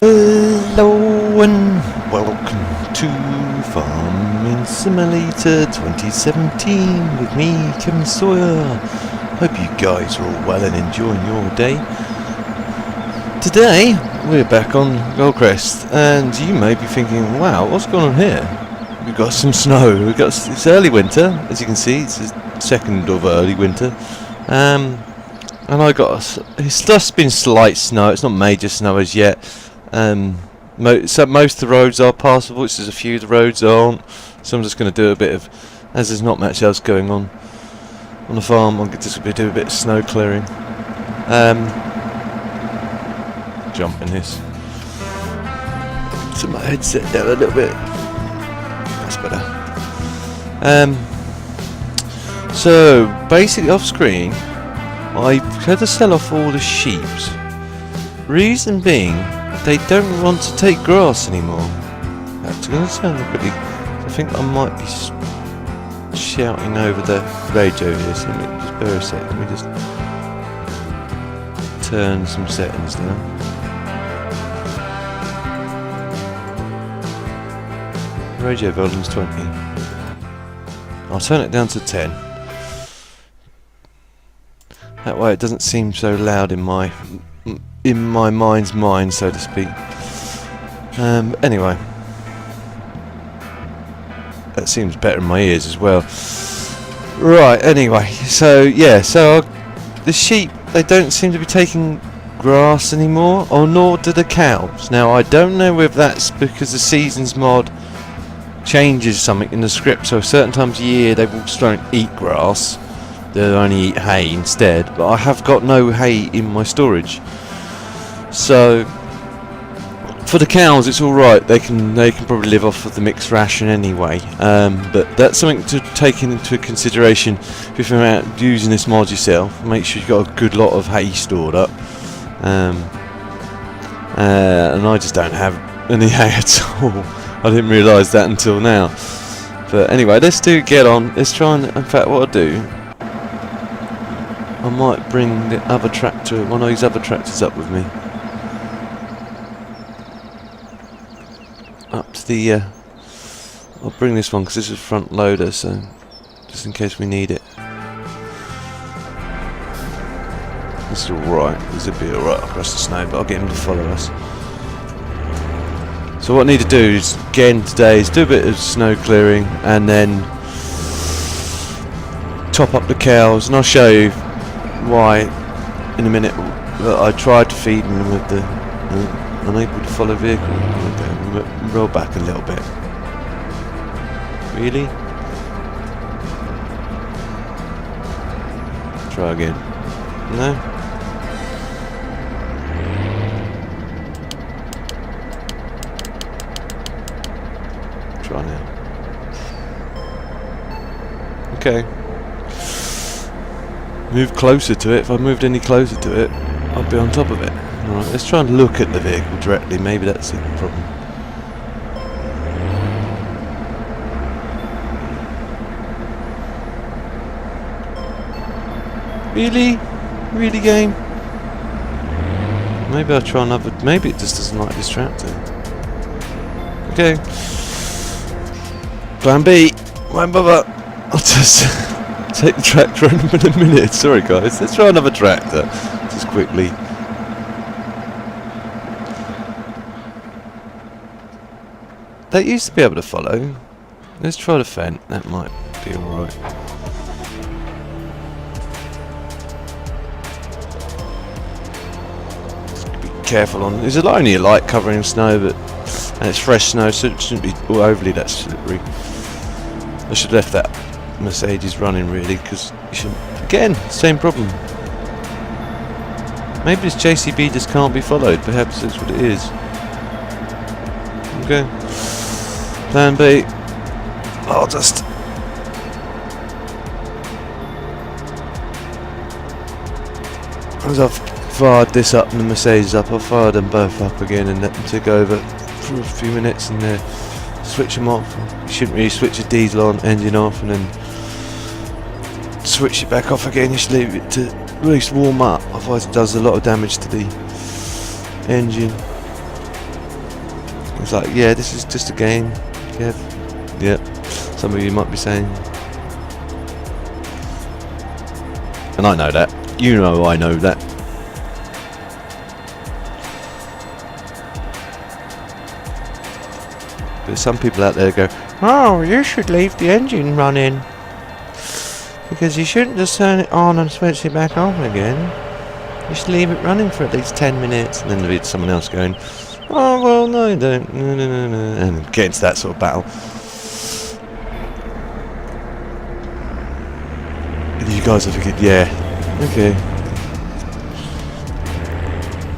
Hello and welcome to Farming Simulator 2017 with me, Kevin Sawyer. Hope you guys are all well and enjoying your day. Today we're back on Goldcrest, and you may be thinking, wow, what's going on here? We've got some snow. It's early winter, as you can see. It's the second of early winter. And it's just been slight snow. It's not major snow as yet. Most of the roads are passable. It's just a few of the roads aren't. So I'm just going to do a bit of, as there's not much else going on the farm, I'm just going to do a bit of snow clearing. Jump in this. So my headset down a little bit. That's better. So basically off screen, I had to sell off all the sheep. Reason being, they don't want to take grass anymore. That's going to sound pretty. I think I might be shouting over the radio here. So let me just bear a sec. Let me just turn some settings down. Radio volume's 20. I'll turn it down to 10. That way it doesn't seem so loud in my mind's mind, so to speak. Anyway, that seems better in my ears as well. Right, anyway, so yeah, the sheep, they don't seem to be taking grass anymore, or nor do the cows. Now, I don't know if that's because the seasons mod changes something in the script, so certain times of year they will just don't eat grass. They'll only eat hay instead, but I have got no hay in my storage. So for the cows it's alright, they can probably live off of the mixed ration anyway. But that's something to take into consideration if you're out using this mod yourself. Make sure you've got a good lot of hay stored up. And I just don't have any hay at all. I didn't realise that until now. But anyway, let's get on. Let's try and, in fact, what I'll do, I might bring the other tractor, one of these other tractors up with me. Up to the, I'll bring this one because this is a front loader, so just in case we need it. This is alright, this will be alright across the snow, but I'll get him to follow us. So what I need to do is, again today, is do a bit of snow clearing and then top up the cows, and I'll show you why in a minute. I tried to feed them with the unable to follow vehicle. Okay, roll back a little bit. Really? Try again. No? Try now. Okay. Move closer to it. If I moved any closer to it, I'd be on top of it. Alright, let's try and look at the vehicle directly. Maybe that's the problem. Really? Really, game? Maybe I'll try another. Maybe it just doesn't like this tractor. Okay. Plan B. Won't bother. I'll just take the tractor in a minute. Sorry guys. Let's try another tractor. Just quickly. That used to be able to follow. Let's try the Fendt. That might be alright. Careful on. There's only a light covering snow, and it's fresh snow, so it shouldn't be overly that slippery. I should have left that Mercedes running really, because you shouldn't. Again, same problem. Maybe this JCB just can't be followed. Perhaps that's what it is. Okay. Plan B. I'll just. As I've fired this up and the Mercedes up, I'll fire them both up again and let them tick over for a few minutes and switch them off. You shouldn't really switch the diesel on, engine off, and then switch it back off again. You should leave it to at least warm up, otherwise it does a lot of damage to the engine. It's like, yeah, this is just a game. Yeah, yeah. Some of you might be saying, and I know that. You know, I know that. But some people out there go, oh, you should leave the engine running. Because you shouldn't just turn it on and switch it back off again. You should leave it running for at least 10 minutes. And then there'll be someone else going, oh, well, no, you don't. No, no, no, no. And get into that sort of battle. And you guys are thinking, yeah, okay.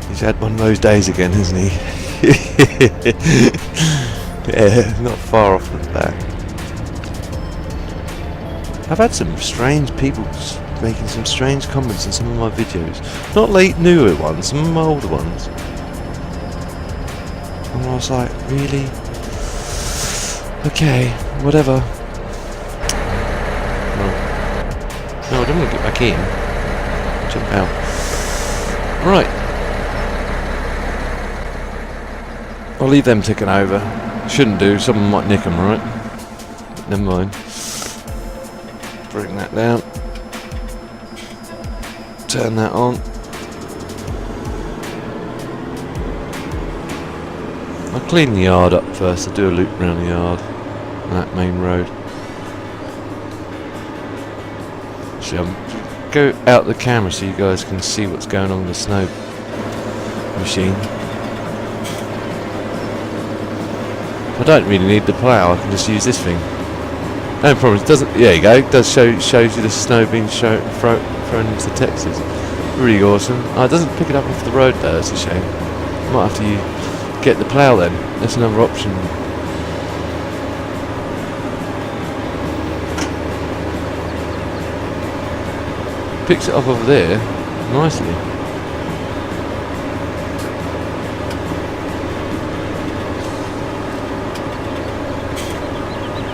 He's had one of those days again, hasn't he? Yeah, not far off from that. I've had some strange people making some strange comments in some of my videos. Not late newer ones, some of my older ones. And I was like, really? Okay, whatever. No, I don't want to get back in. Jump out. Right. I'll leave them ticking over. Shouldn't do, someone might nick them, right? Never mind. Bring that down. Turn that on. I'll clean the yard up first. I'll do a loop around the yard. That main road. Actually, I'll go out the camera so you guys can see what's going on with the snow machine. I don't really need the plough, I can just use this thing. No problem, it doesn't, there you go, it does shows you the snow being thrown into Texas. Really awesome. Oh, it doesn't pick it up off the road though, that's a shame. Might have to get the plough then, that's another option. Picks it up over there, nicely.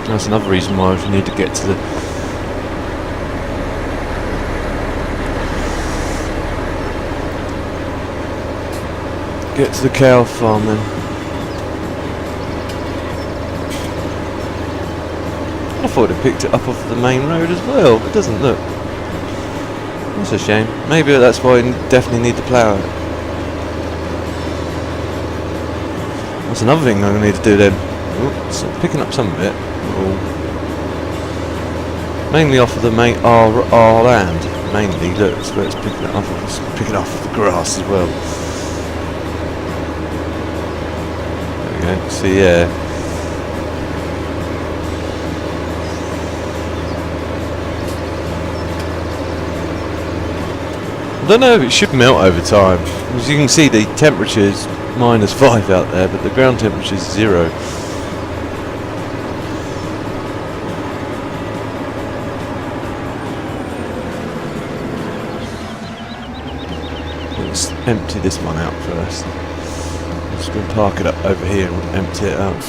That's another reason why we need to get to the cow farm then. I thought it picked it up off the main road as well, but it doesn't look. That's a shame. Maybe that's why we definitely need to plough it. That's another thing I'm going to need to do then. Ooh, so picking up some of it. Ooh. Mainly off of the main our land. Mainly, look, it's where it's picking it up. It's picking off the grass as well. There we go. So yeah. I don't know if it should melt over time. As you can see, the temperature's -5 out there, but the ground temperature's 0. Let's empty this one out first. I'm just going to park it up over here and empty it out.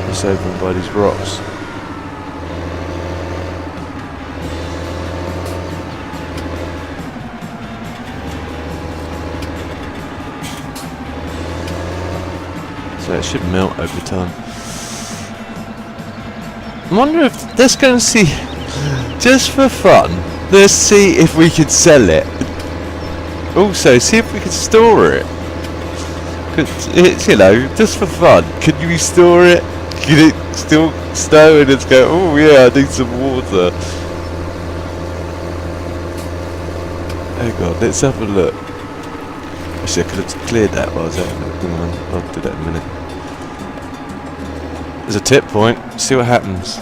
It's over by these rocks. So it should melt over time. I wonder if, let's go and see, just for fun, let's see if we could sell it. Also, see if we can store it. It's, you know, just for fun. Can you store it? Can it still snow and it's go, oh yeah, I need some water. Hang on, let's have a look. Actually, I could have cleared that while I was out. Hang on, I'll do that in a minute. There's a tip point. See what happens.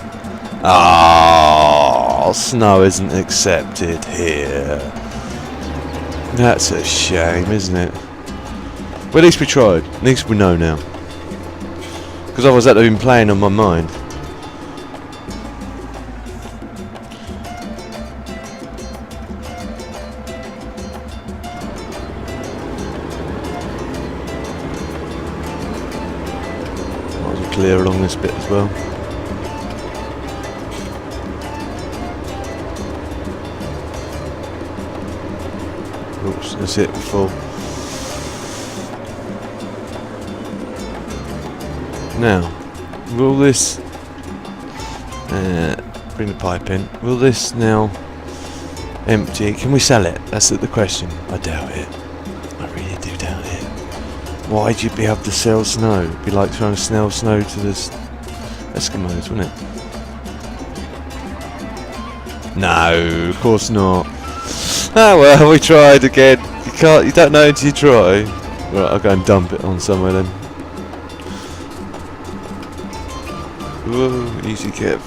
Ah, snow isn't accepted here. That's a shame, isn't it? Well, at least we tried. At least we know now. Because otherwise that would have been playing on my mind. Clear along this bit as well. Oops, that's it, full. Now, will this... bring the pipe in. Will this now empty? Can we sell it? That's the question. I doubt it. I really do doubt it. Why'd you be able to sell snow? It'd be like trying to sell snow to the Eskimos, wouldn't it? No, of course not. Ah well, we tried again. You don't know until you try. Right, I'll go and dump it on somewhere then. Whoa, easy Kev.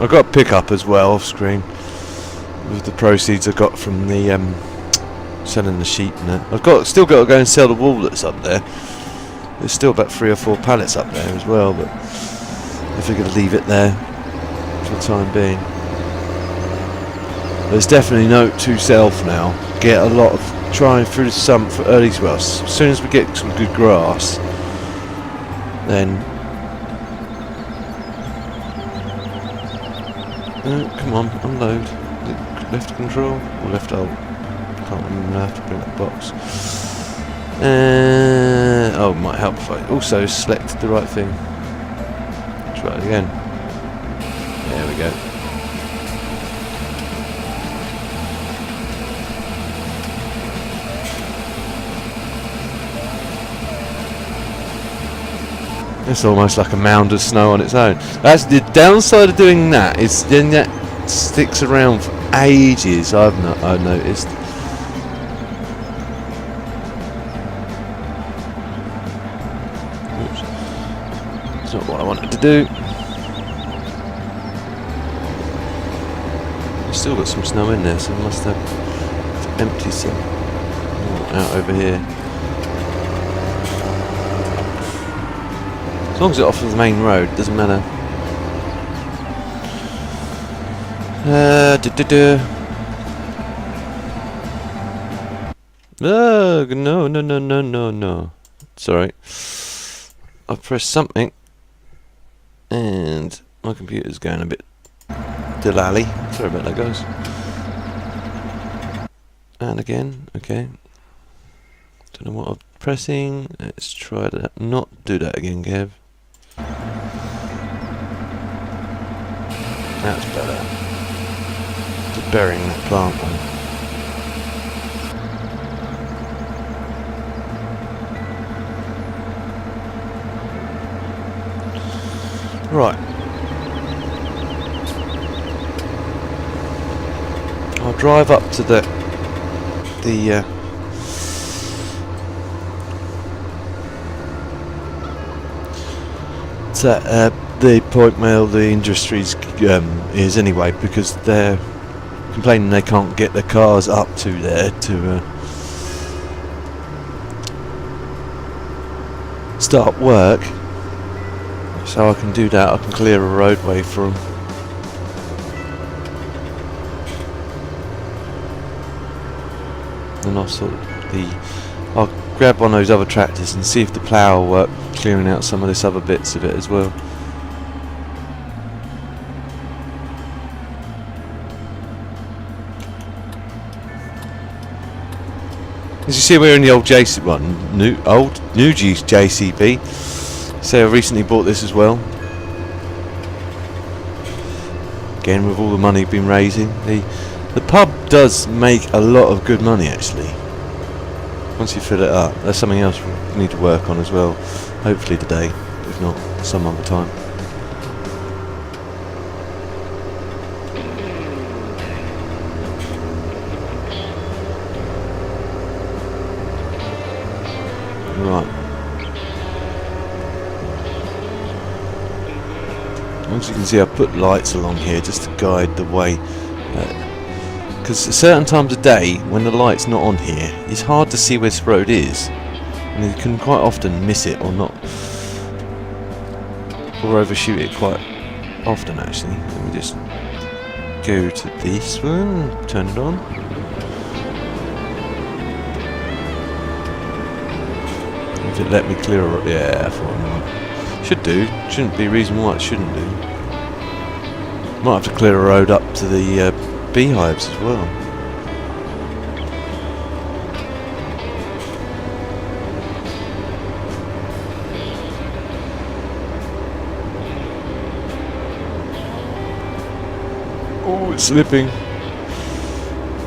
I've got a pickup as well off screen with the proceeds I got from the selling the sheep and that. Still got to go and sell the wool that's up there. There's still about 3 or 4 pallets up there as well, but I figured I'd leave it there for the time being. There's definitely note to self now. Get a lot of trying through the sump for early swells. As soon as we get some good grass, then come on, unload. Left control or left alt? Can't remember. I have to bring up the box. Oh, might help if I also selected the right thing. Try it again. There we go. It's almost like a mound of snow on its own. That's the downside of doing that. Is then that sticks around for ages. I've noticed. Oops. It's not what I wanted to do. I've still got some snow in there, so I must have to empty some out over here. As long as it's off of the main road, doesn't matter. No. Sorry. I pressed something and my computer's going a bit dilally. Sorry about that, guys. And again, okay. Don't know what I'm pressing. Let's try that. Not do that again, Kev. That's better. Just burying that plant one. Right. I'll drive up to the the point where the industries is anyway, because they're complaining they can't get their cars up to there to start work. So I can do that. I can clear a roadway for them. And I'll grab one of those other tractors and see if the plough will work, clearing out some of this other bits of it as well. As you see, we're in the old JCB one, new JCB. So I recently bought this as well. Again, with all the money been raising, the pub does make a lot of good money actually. Once you fill it up, that's something else we need to work on as well. Hopefully today, if not some other time. Right. As you can see, I put lights along here just to guide the way. Because at certain times of day, when the light's not on here, it's hard to see where this road is. And you can quite often miss it or not. Or overshoot it quite often actually. Let me just go to this one, turn it on. If it let me clear a... yeah, I thought it might. Should do. Shouldn't be a reason why it shouldn't do. Might have to clear a road up to the beehives as well. Oh, it's slipping.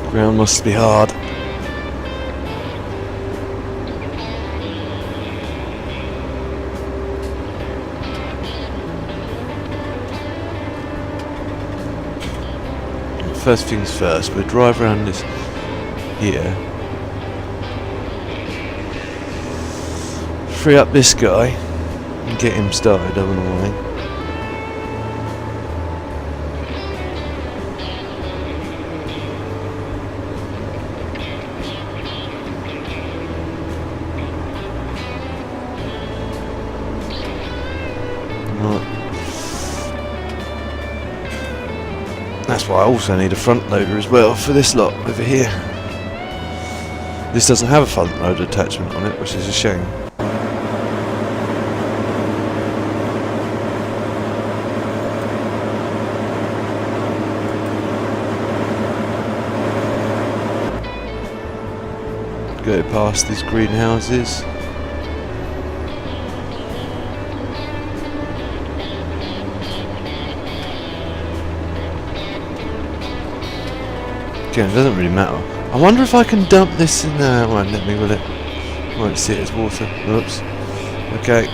Ground must be hard. First things first, we'll drive around this here. Free up this guy and get him started over the way. That's why I also need a front loader as well for this lot over here. This doesn't have a front loader attachment on it, which is a shame. Go past these greenhouses. Again, it doesn't really matter. I wonder if I can dump this in there. It won't let me, will it? Won't see it as water. Oops. Okay.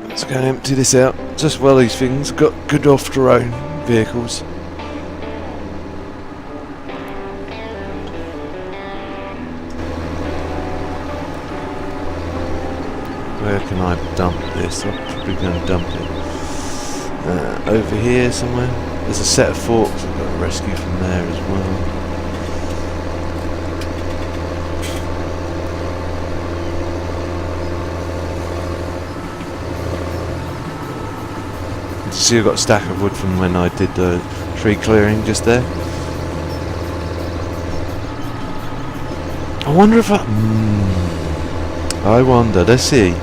Let's go and empty this out. Just while these things got good off-the-road vehicles. Where can I dump this? I'm probably going to dump it over here somewhere. There's a set of forks I've got to rescue from there as well. You see, I've got a stack of wood from when I did the tree clearing just there. I wonder if I wonder. Let's see.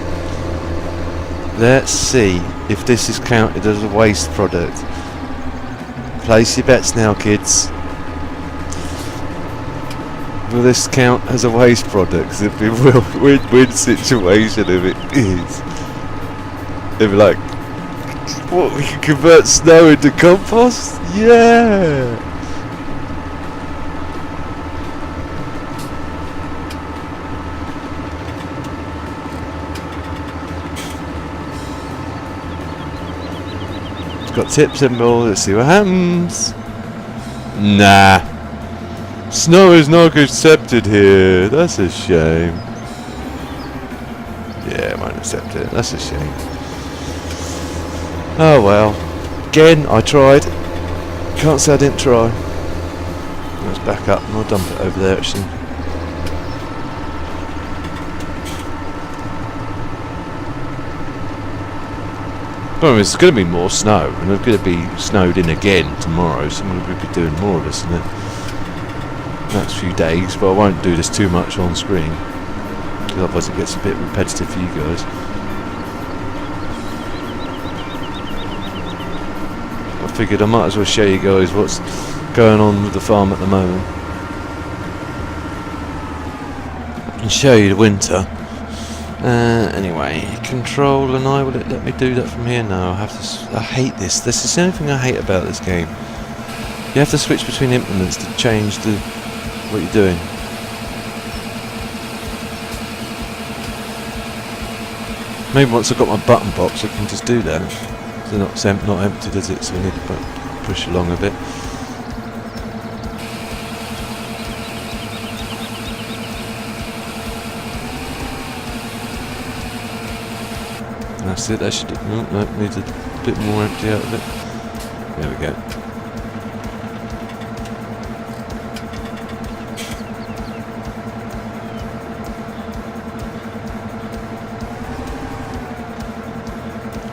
Let's see if this is counted as a waste product. Place your bets now, kids. Will this count as a waste product? 'Cause it'd be a win-win situation if it is. It'd be like, what, we can convert snow into compost? Yeah! Got tip symbol, let's see what happens. Nah. Snow is not accepted here. That's a shame. Yeah, I won't accept it. That's a shame. Oh well. Again, I tried. Can't say I didn't try. Let's back up and I'll dump it over there actually. Well, it's going to be more snow, and it's going to be snowed in again tomorrow, so I'm going to be doing more of this in the next few days, but I won't do this too much on screen, because otherwise it gets a bit repetitive for you guys. I figured I might as well show you guys what's going on with the farm at the moment. And show you the winter. Anyway, control and I, will it let me do that from here? No, I have to. I hate this. This is the only thing I hate about this game. You have to switch between implements to change what you're doing. Maybe once I've got my button box, I can just do that. They're not empty, does it? So I need to push along a bit. That's it, that should... No, needs a bit more empty out of it. There we go.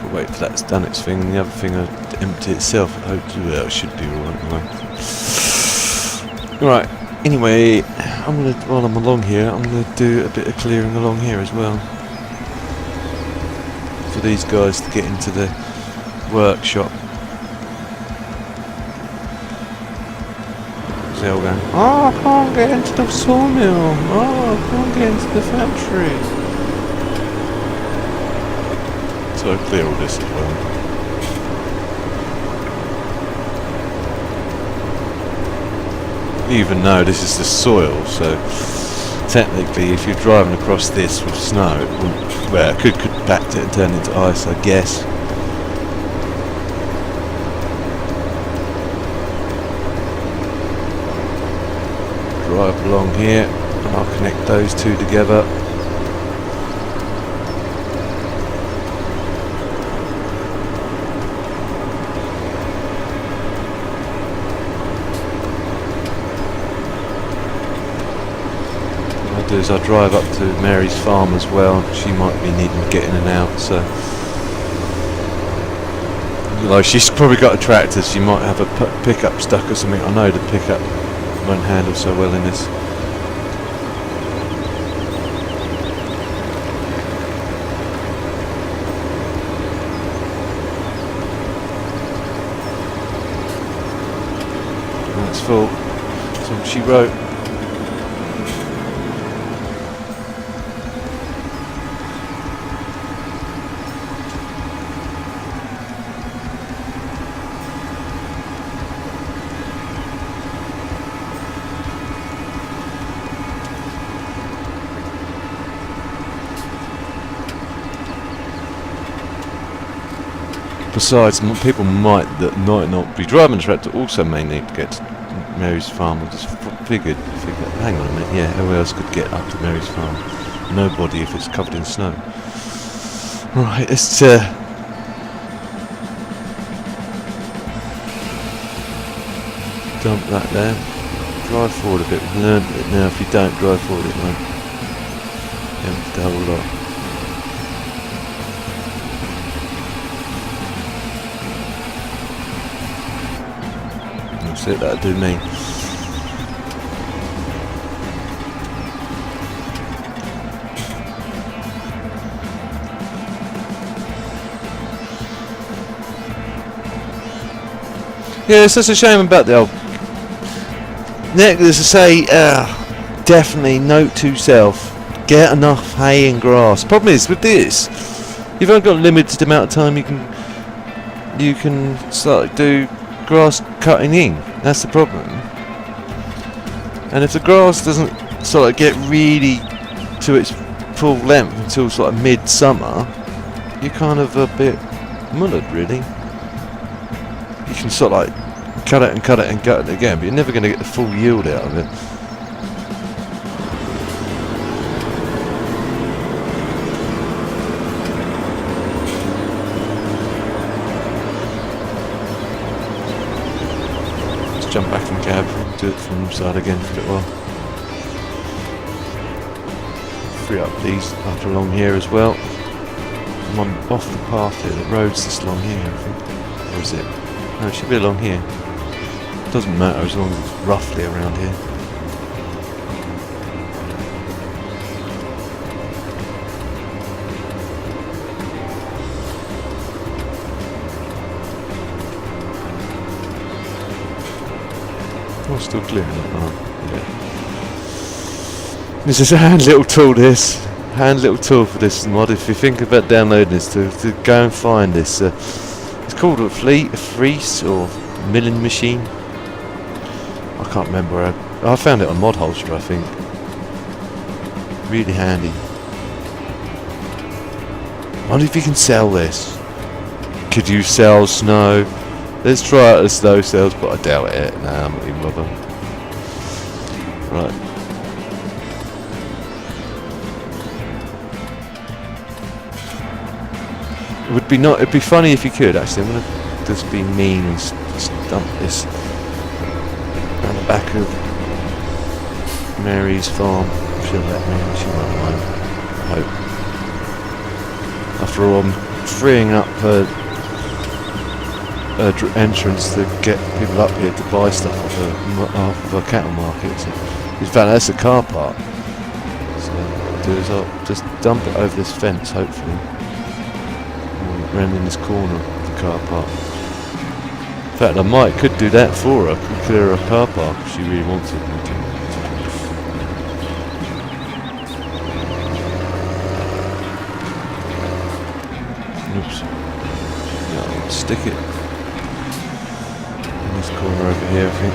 I'll wait till that's done its thing, and the other thing will empty itself. Hopefully, well, it should be alright. Right, anyway, while I'm along here, I'm going to do a bit of clearing along here as well. for these guys to get into the workshop. So they're all going, oh, I can't get into the sawmill. Oh, I can't get into the factory. So I clear all this as well. Even though this is the soil, so technically if you're driving across this with snow, it wouldn't, well, it could compact it and turn into ice, I guess. Drive along here and I'll connect those two together. What I'll do is I'll drive up to Mary's farm as well. She might be needing to get in and out, so although she's probably got a tractor, she might have a pickup stuck or something. I know the pickup won't handle so well in this. That's full. That's all she wrote. Besides, people might not be driving the tractor also may need to get to Mary's farm. I just figured, hang on a minute, yeah, who else could get up to Mary's farm? Nobody if it's covered in snow. Right, let's dump that there. Drive forward a bit. We've learned it now. If you don't drive forward, it won't empty the whole lot. That's it, that'll do me. Yeah, it's such a shame about the old Nick, as I say, definitely note to self, get enough hay and grass. Problem is with this, you've only got a limited amount of time you can start to do grass cutting in. That's the problem. And if the grass doesn't sort of get really to its full length until sort of midsummer, you're kind of a bit mullered, really. You can sort of like cut it and cut it and cut it again, but you're never going to get the full yield out of it. Let's jump back in the cab and do it from the side again for a little while. Free up these up along here as well. I'm off the path here, the road's just along here, I think. Or is it? No, it should be along here. Doesn't matter as long as it's roughly around here. Oh, still clearing it. Oh, yeah. This is a hand little tool, this. Hand little tool for this mod. If you think about downloading this, to go and find this. It's called a Freeze or milling machine. I can't remember where I found it on Modholster, I think. Really handy. I wonder if you can sell this. Could you sell snow? Let's try it as snow sales, but I doubt it. Nah, I'm not even bothered. Right. It'd be funny if you could, actually. I'm gonna just be mean and just dump this around the back of Mary's farm. She'll let me, she won't mind, I hope. After all, I'm freeing up her entrance to get people up here to buy stuff off of a cattle market. So, in fact, that's a car park. So what I'll do is I'll just dump it over this fence, hopefully. round in this corner of the car park. In fact, I could do that for her. Could clear her car park if she really wanted me to. Oops. No, I'll stick it in this corner over here, I think.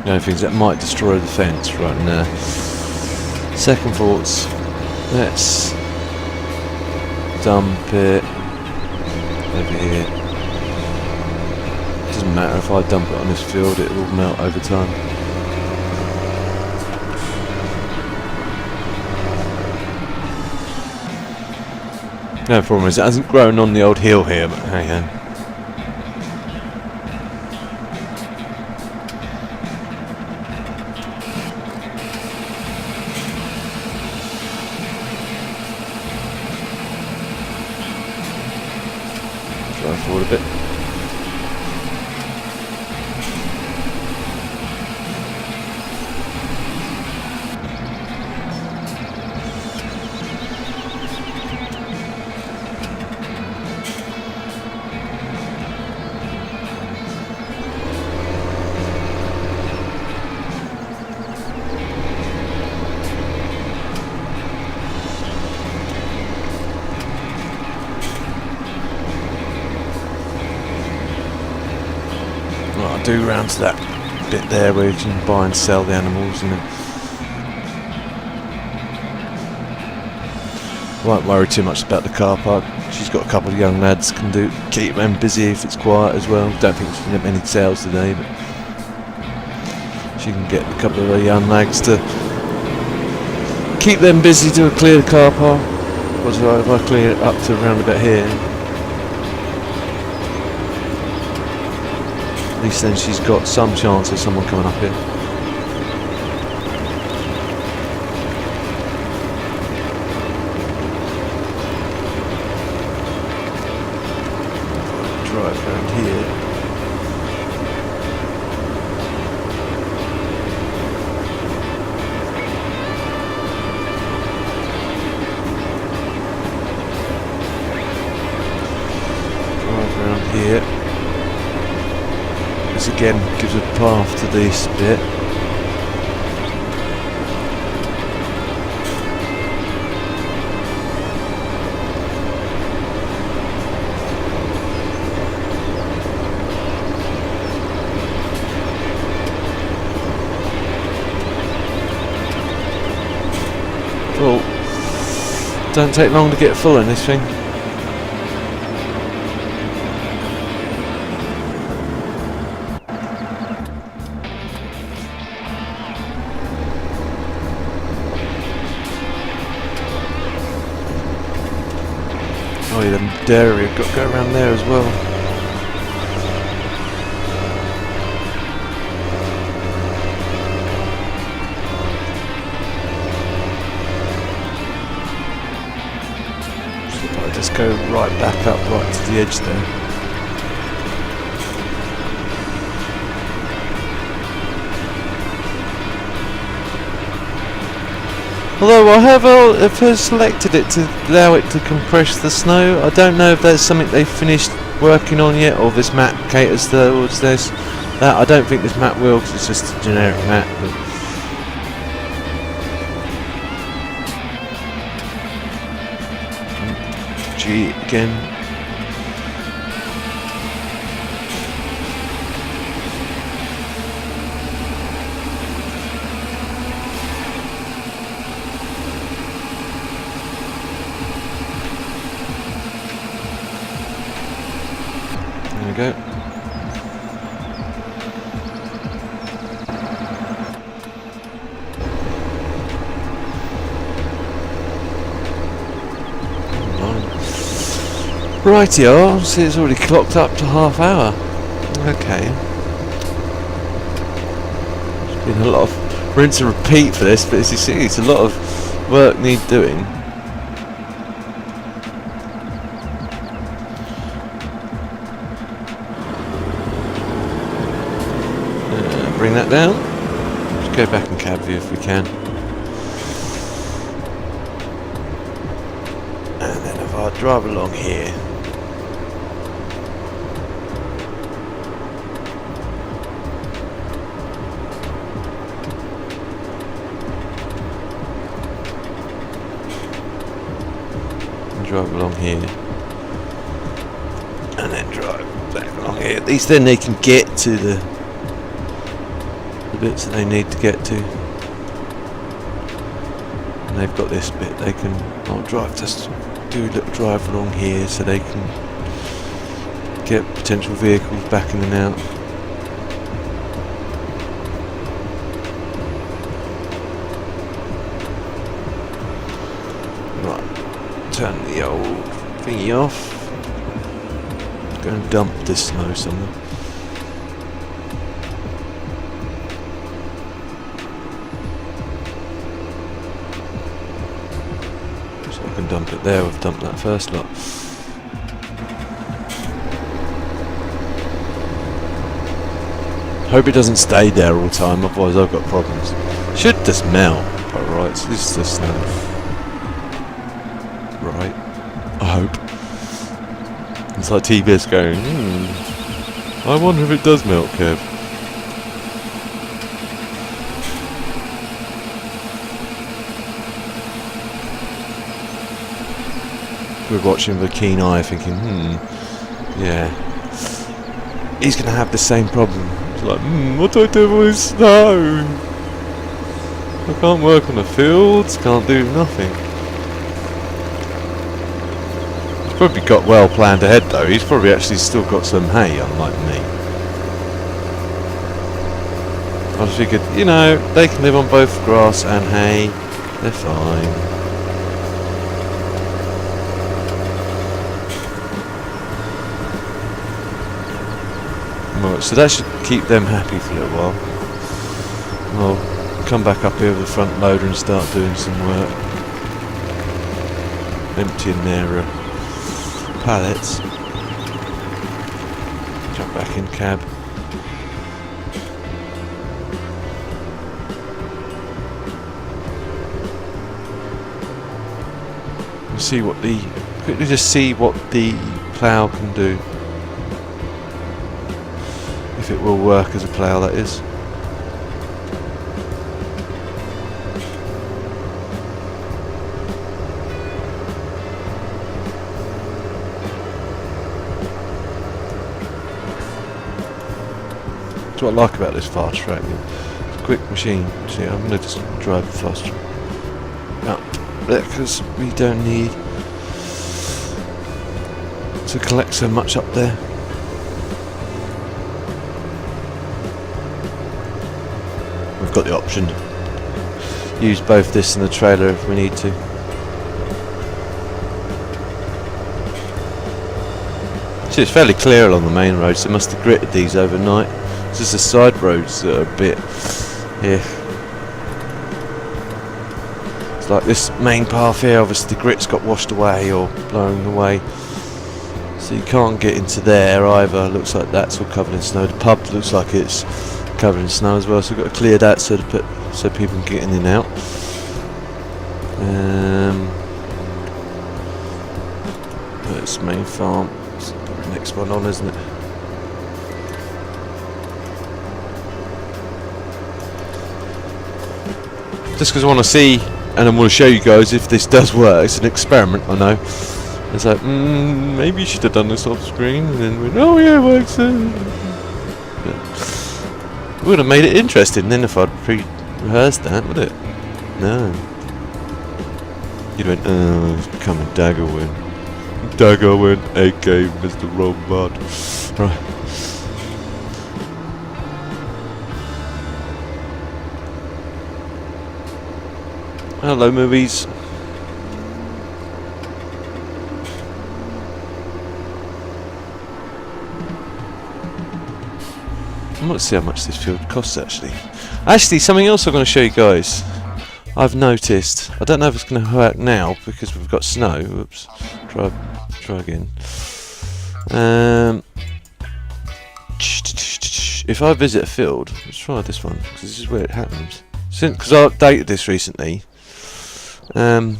The only things that might destroy the fence right now. Second thoughts. Let's dump it over here. Doesn't matter if I dump it on this field, it will melt over time. No problem is it hasn't grown on the old hill here, but hey ho. Drive forward a bit. I'll do round to that bit there where you can buy and sell the animals, and then won't worry too much about the car park. She's got a couple of young lads can keep them busy if it's quiet as well. Don't think she's got many sales today, but she can get a couple of young lads to keep them busy to clear the car park. What's right if I clear it up to around about here? At least then she's got some chance of someone coming up here. Drive around here. Drive around here. This again gives a path to this bit. Full. Don't take long to get full in this thing. Oh yeah, the dairy, I've got to go around there as well. So I'll just go right back up, right to the edge there. Although I have selected it to allow it to compress the snow, I don't know if that's something they've finished working on yet, or this map caters towards this. That I don't think this map will, because it's just a generic map. But G again. There we go. Rightio, see it's already clocked up to half hour. Okay. It's been a lot of rinse and repeat for this, but as you see, it's a lot of work need doing. Bring that down. Just go back in cab view if we can. drive along here. And drive along here. And then drive back along here. At least then they can get to the bits that they need to get to. And they've got this bit they can drive, just do a little drive along here so they can get potential vehicles back in and out. Right, turn the old thingy off. Go and dump this snow somewhere. So I can dump it there. We've dumped that first lot. Hope it doesn't stay there all the time, otherwise I've got problems. Should just melt. Alright, so this is the snow. Right. I hope. It's like TBS going, I wonder if it does melt, Kev. We're watching with a keen eye thinking, yeah. He's going to have the same problem. It's like, what do I do with snow? I can't work on the fields, can't do nothing. Probably got well planned ahead though. He's probably actually still got some hay, unlike me. I just figured, you know, they can live on both grass and hay. They're fine. Right, so that should keep them happy for a little while. I'll come back up here with the front loader and start doing some work. Emptying their pallets. Jump back in cab. And see what quickly just see what the plough can do. If it will work as a plough, that is. That's what I like about this fast track. It's a quick machine. See, I'm going to just drive the fast track up there because we don't need to collect so much up there. We've got the option to use both this and the trailer if we need to. See, it's fairly clear along the main road, so they must have gritted these overnight. It's just the side roads that are a bit here. It's like this main path here, obviously the grit's got washed away or blown away. So you can't get into there either. Looks like that's all covered in snow. The pub looks like it's covered in snow as well, so we've got to clear that so people can get in and out. That's main farm. It's probably the next one on, isn't it? Just because I want to see, and I want to show you guys if this does work. It's an experiment, I know. It's like, maybe you should have done this off screen, and then went, oh yeah, it works. It would have made it interesting then if I'd pre-rehearsed that, would it? No. You'd went, oh, it's coming Daggerwin. Daggerwin, aka Mr. Robot. Right. Hello, movies. I want to see how much this field costs actually. Actually, something else I'm going to show you guys. I've noticed. I don't know if it's going to work now because we've got snow. Whoops. Try again. If I visit a field, let's try this one because this is where it happens. Because I updated this recently. I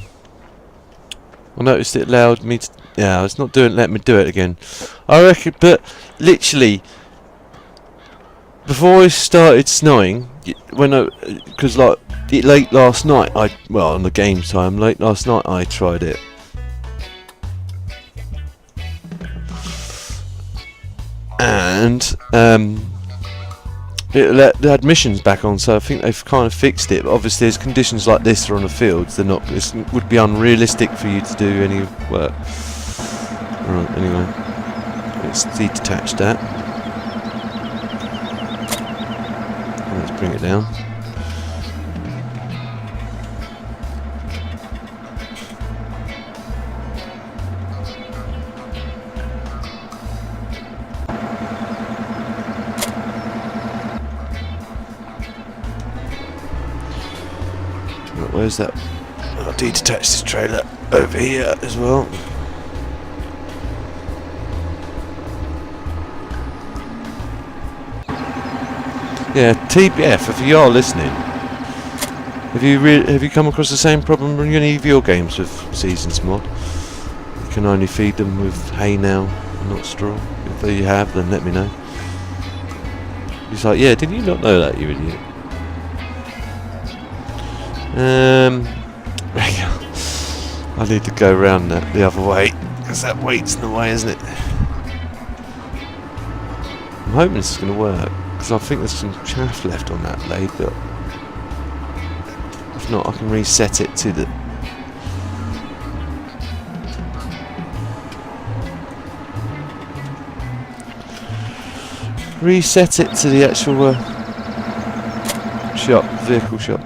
noticed it allowed me to Yeah, it's not let me do it again. I reckon, but literally, before it started snowing, because like late last night, on the game time, late last night I tried it. And it had missions back on, so I think they've kind of fixed it. But obviously, there's conditions like this are on the fields. They're not. It would be unrealistic for you to do any work. Right. Anyway, let's detach that. Let's bring it down. Where's that? I'll detach this trailer over here as well. Yeah, TBF, if you are listening, have you come across the same problem in any of your games with Seasons Mod? You can only feed them with hay now, not straw. If you have, then let me know. He's like, yeah, did you not know that, you idiot? I need to go around that the other way, because that weight's in the way, isn't it? I'm hoping this is going to work, because I think there's some chaff left on that lathe, but if not, I can reset it to the... Reset it to the actual vehicle shop.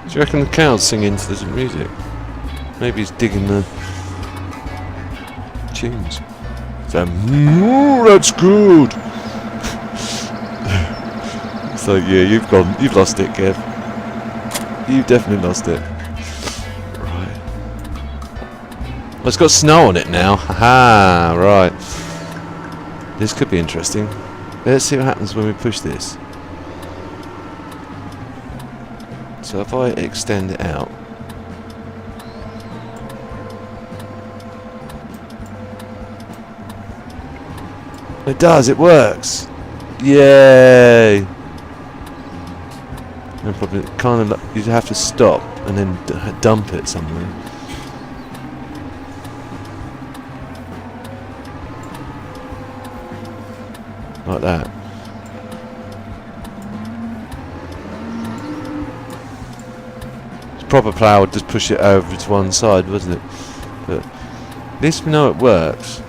Do you reckon the cows sing into the music? Maybe he's digging the tunes. So, that's good. So yeah, you've lost it, Kev. You've definitely lost it. Right. Well, it's got snow on it now. Haha, right. This could be interesting. Let's see what happens when we push this. So if I extend it out, it does, it works. Yay! No problem. Kind of, you'd have to stop and then dump it somewhere. Like that. Proper plough would just push it over to one side, wasn't it? But at least we know it works.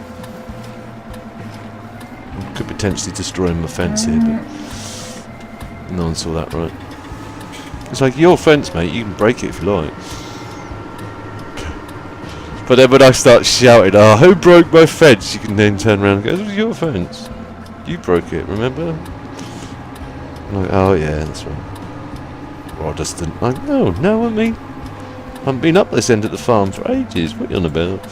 Could potentially destroy my fence here, but no one saw that right. It's like your fence, mate. You can break it if you like. But then when I start shouting, "Oh, who broke my fence?" you can then turn around and go, "It was your fence. You broke it, remember?" I'm like, "Oh yeah, that's right." Or I just didn't. Like, no, I mean, I haven't been up this end of the farm for ages. What are you on about?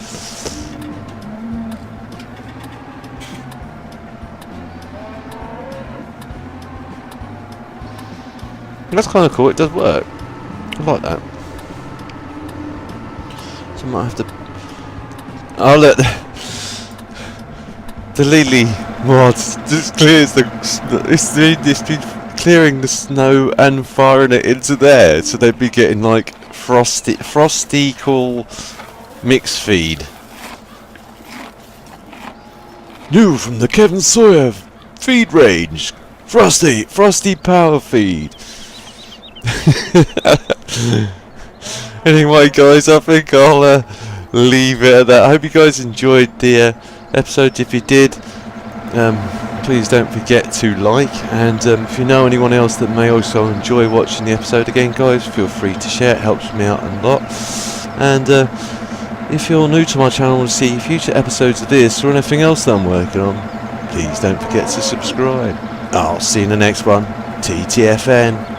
That's kind of cool. It does work. I like that. So I might have to. I'll let the Lily mods just clears it's been clearing the snow and firing it into there, so they'd be getting like frosty cool mix feed. New from the Kevin Sawyer feed range, frosty power feed. Anyway, guys, I think I'll leave it at that. I hope you guys enjoyed the episode. If you did, please don't forget to like, and if you know anyone else that may also enjoy watching the episode, again guys, feel free to share. It helps me out a lot. And if you're new to my channel and want to see future episodes of this or anything else that I'm working on, please don't forget to subscribe. I'll see you in the next one. TTFN.